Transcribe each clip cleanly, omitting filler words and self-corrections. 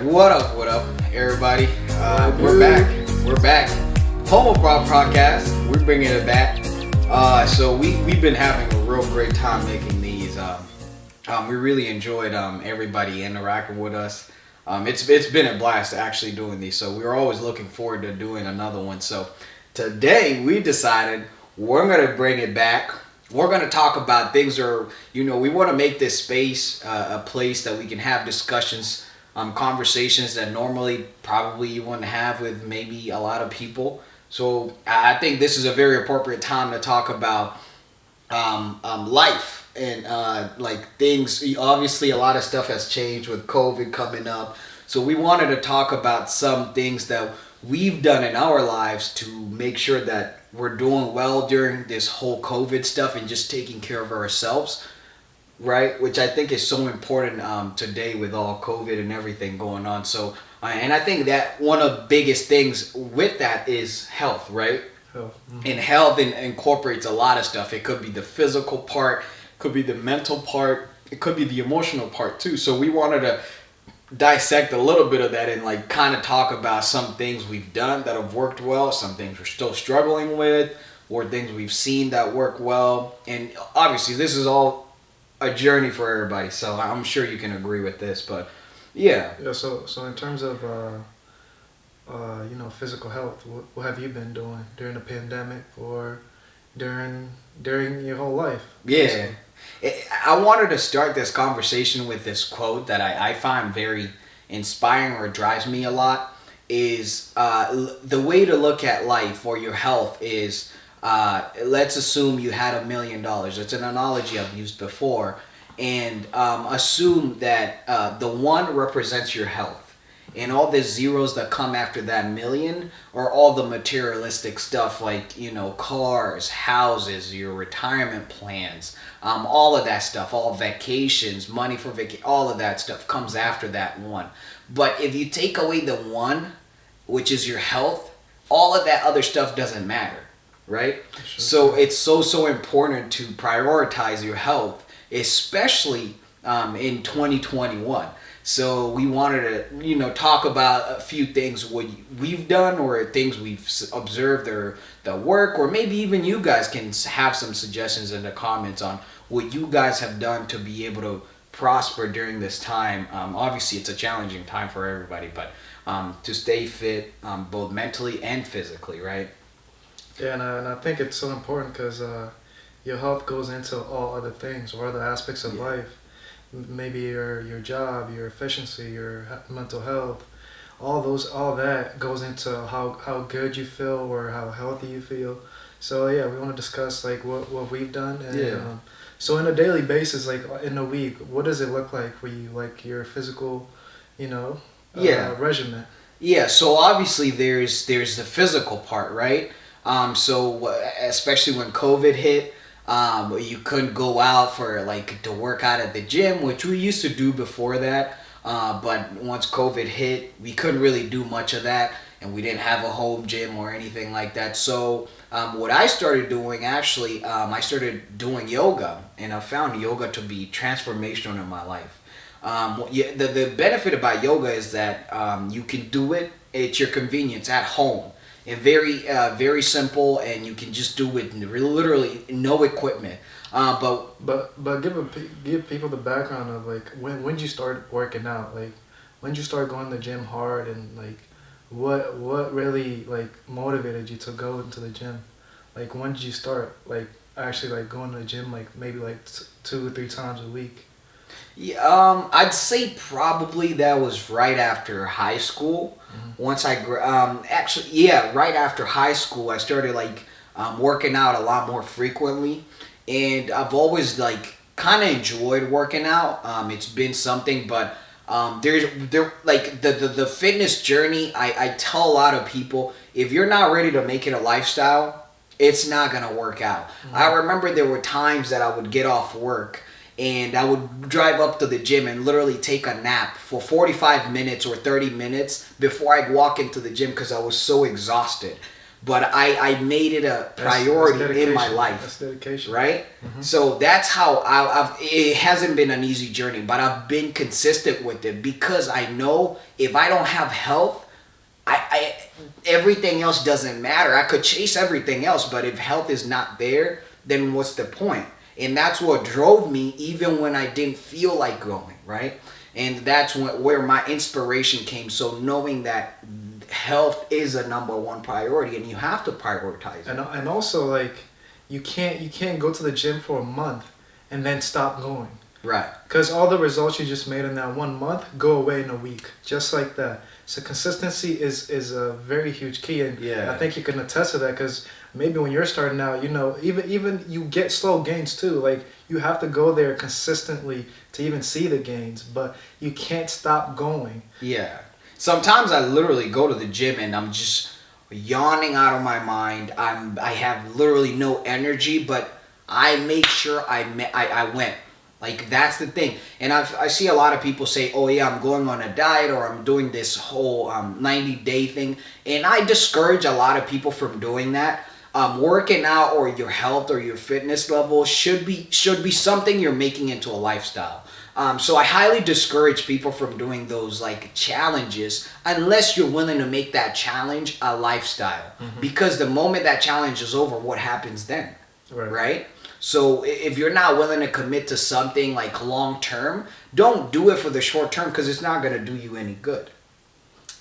What up? What up, everybody? We're back. We're back. Homo Prop Podcast. We're bringing it back. So we've been having a real great time making these. We really enjoyed everybody interacting with us. It's been a blast actually doing these. So we're always looking forward to doing another one. So today we decided we're gonna bring it back. We're going to talk about things we want to make this space a place that we can have discussions, conversations that normally probably you wouldn't have with maybe a lot of people. So I think this is a very appropriate time to talk about life and like things. Obviously, a lot of stuff has changed with COVID coming up. So we wanted to talk about some things that we've done in our lives to make sure that we're doing well during this whole COVID stuff and just taking care of ourselves, right? Which I think is so important today with all COVID and everything going on. So, and I think that one of the biggest things with that is health, right? Health. Mm-hmm. And health incorporates a lot of stuff. It could be the physical part, could be the mental part, it could be the emotional part too. So we wanted to dissect a little bit of that and like kind of talk about some things we've done that have worked well, some things we're still struggling with, or things we've seen that work well. And obviously this is all a journey for everybody, so I'm sure you can agree with this. But yeah, So in terms of physical health, what have you been doing during the pandemic or during your whole life? Yeah. I wanted to start this conversation with this quote that I find very inspiring, or drives me a lot, is the way to look at life or your health is, let's assume you had $1 million. It's an analogy I've used before. And assume that the one represents your health. And all the zeros that come after that million are all the materialistic stuff like, cars, houses, your retirement plans, all of that stuff, all vacations, money for vacation, all of that stuff comes after that one. But if you take away the one, which is your health, all of that other stuff doesn't matter, right? Sure. So it's so important to prioritize your health, especially in 2021. So we wanted to, talk about a few things what we've done or things we've observed or that work, or maybe even you guys can have some suggestions in the comments on what you guys have done to be able to prosper during this time. Obviously, it's a challenging time for everybody, but to stay fit both mentally and physically, right? Yeah, and I think it's so important because your health goes into all other things or other aspects of life. Maybe your job, your efficiency, your mental health, all that goes into how good you feel or how healthy you feel. So yeah, we want to discuss like what we've done. And, so on a daily basis, like in a week, what does it look like for you, like your physical, regimen? Yeah. So obviously there's the physical part, right? So especially when COVID hit. You couldn't go out to work out at the gym, which we used to do before that. But once COVID hit, we couldn't really do much of that, and we didn't have a home gym or anything like that. So what I started doing, actually, I started doing yoga, and I found yoga to be transformational in my life. The benefit about yoga is that you can do it at your convenience at home. And very simple, and you can just do it literally no equipment. But give people the background of like when did you start working out? Like when did you start going to the gym hard, and like what really like motivated you to go into the gym? Like when did you start like actually like going to the gym like maybe like 2 or 3 times a week? Yeah, I'd say probably that was right after high school. Mm-hmm. Once right after high school, I started working out a lot more frequently, and I've always kind of enjoyed working out. It's been something, but the fitness journey. I tell a lot of people, if you're not ready to make it a lifestyle, it's not gonna work out. Mm-hmm. I remember there were times that I would get off work and I would drive up to the gym and literally take a nap for 45 minutes or 30 minutes before I'd walk into the gym because I was so exhausted. but I made it a priority in my life. That's dedication. Right? So that's how it hasn't been an easy journey, but I've been consistent with it because I know if I don't have health, I everything else doesn't matter. I could chase everything else, but if health is not there, then what's the point? And that's what drove me even when I didn't feel like going, right? And that's where my inspiration came. So knowing that health is a number one priority and you have to prioritize it. And also, like, you can't go to the gym for a month and then stop going. Right. Because all the results you just made in that 1 month go away in a week, just like that. So consistency is a very huge key, and Yeah. I think you can attest to that. Because maybe when you're starting out, you know, even you get slow gains too. Like, you have to go there consistently to even see the gains, but you can't stop going. Yeah. Sometimes I literally go to the gym and I'm just yawning out of my mind. I have literally no energy, but I make sure I went. Like, that's the thing. And I see a lot of people say, oh yeah, I'm going on a diet or I'm doing this whole 90-day thing. And I discourage a lot of people from doing that. Working out or your health or your fitness level should be something you're making into a lifestyle. So I highly discourage people from doing those like challenges unless you're willing to make that challenge a lifestyle. Because the moment that challenge is over, what happens then? Right? So if you're not willing to commit to something like long term, don't do it for the short term because it's not going to do you any good.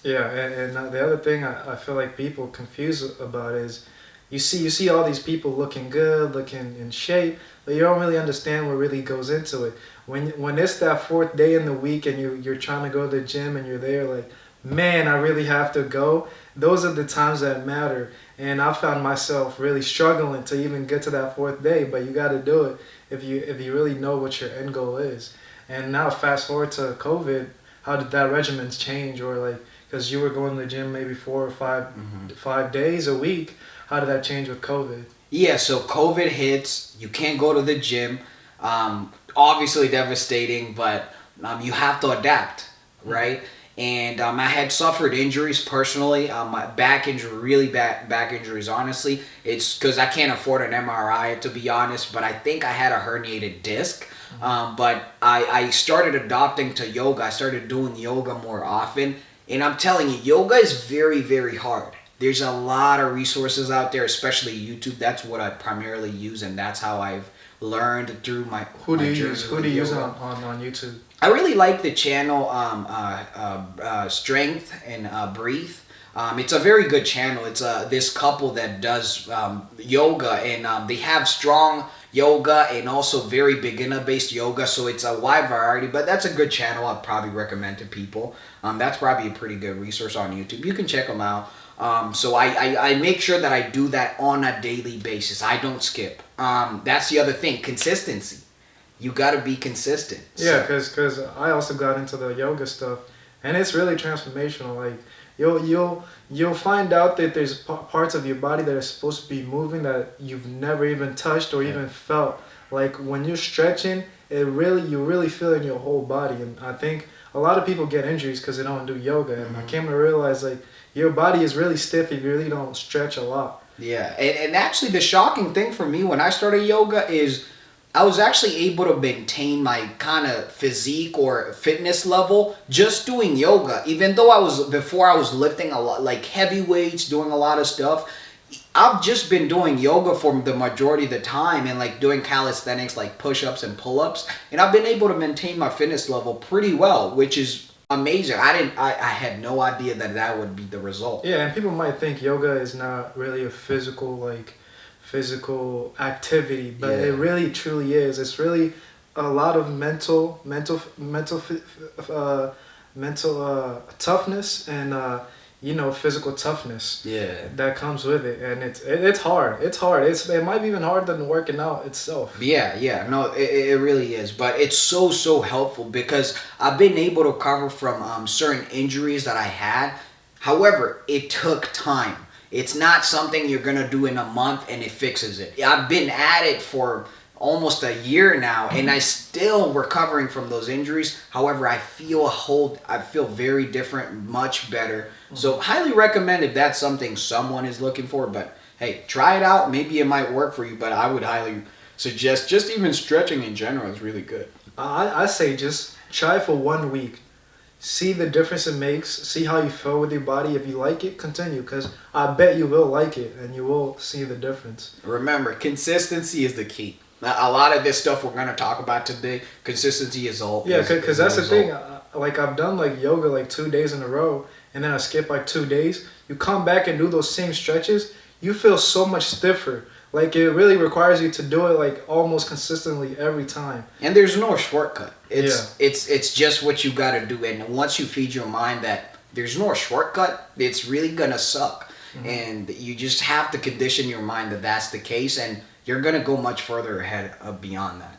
Yeah, and the other thing I feel like people confuse about is you see all these people looking good, looking in shape, but you don't really understand what really goes into it. When it's that fourth day in the week and you're trying to go to the gym and you're there like, man, I really have to go. Those are the times that matter. And I found myself really struggling to even get to that fourth day, but you got to do it if you really know what your end goal is. And now fast forward to COVID, how did that regimen change? Or like, because you were going to the gym maybe 4 or 5 days a week, how did that change with COVID? Yeah, so COVID hits, you can't go to the gym. Obviously devastating, but you have to adapt, right? And I had suffered injuries personally. My back injury, really bad back injuries, honestly. It's because I can't afford an MRI, to be honest, but I think I had a herniated disc. But I started adopting to yoga. I started doing yoga more often. And I'm telling you, yoga is very, very hard. There's a lot of resources out there, especially YouTube. That's what I primarily use, and that's how I've learned through my Who do you journey use? Who with do you use yoga. on YouTube? I really like the channel Strength and Breathe. It's a very good channel. It's this couple that does yoga, and they have strong yoga and also very beginner-based yoga. So it's a wide variety, but that's a good channel I'd probably recommend to people. That's probably a pretty good resource on YouTube. You can check them out. So I make sure that I do that on a daily basis. I don't skip. That's the other thing, consistency. You got to be consistent. Yeah, because I also got into the yoga stuff, and it's really transformational. Like you'll find out that there's parts of your body that are supposed to be moving that you've never even touched or even felt. Like when you're stretching, you really feel it in your whole body. And I think a lot of people get injuries because they don't do yoga. And I came to realize like your body is really stiff if you really don't stretch a lot. Yeah, and actually the shocking thing for me when I started yoga is I was actually able to maintain my kind of physique or fitness level just doing yoga. Even though before I was lifting a lot, like heavy weights, doing a lot of stuff, I've just been doing yoga for the majority of the time and like doing calisthenics like push-ups and pull-ups. And I've been able to maintain my fitness level pretty well, which is amazing. I had no idea that would be the result. Yeah, and people might think yoga is not really a physical activity, but it really truly is. It's really a lot of mental toughness and physical toughness. Yeah. That comes with it, and it's hard. It might be even harder than working out itself. Yeah. No, it really is. But it's so helpful because I've been able to recover from certain injuries that I had. However, it took time. It's not something you're going to do in a month and it fixes it. I've been at it for almost a year now, and I still recovering from those injuries. However, I feel very different, much better. So highly recommend if that's something someone is looking for. But hey, try it out. Maybe it might work for you. But I would highly suggest just even stretching in general is really good. I say just try for 1 week. See the difference it makes. See how you feel with your body. If you like it, continue. Because I bet you will like it and you will see the difference. Remember, consistency is the key. Now, a lot of this stuff we're going to talk about today, consistency is all. Yeah, because that's the thing. Like I've done like yoga like 2 days in a row, and then I skip like 2 days. You come back and do those same stretches, you feel so much stiffer. Like it really requires you to do it like almost consistently every time. And there's no shortcut. It's just what you got to do. And once you feed your mind that there's no shortcut, it's really gonna suck. And you just have to condition your mind that that's the case, and you're gonna go much further ahead of beyond that.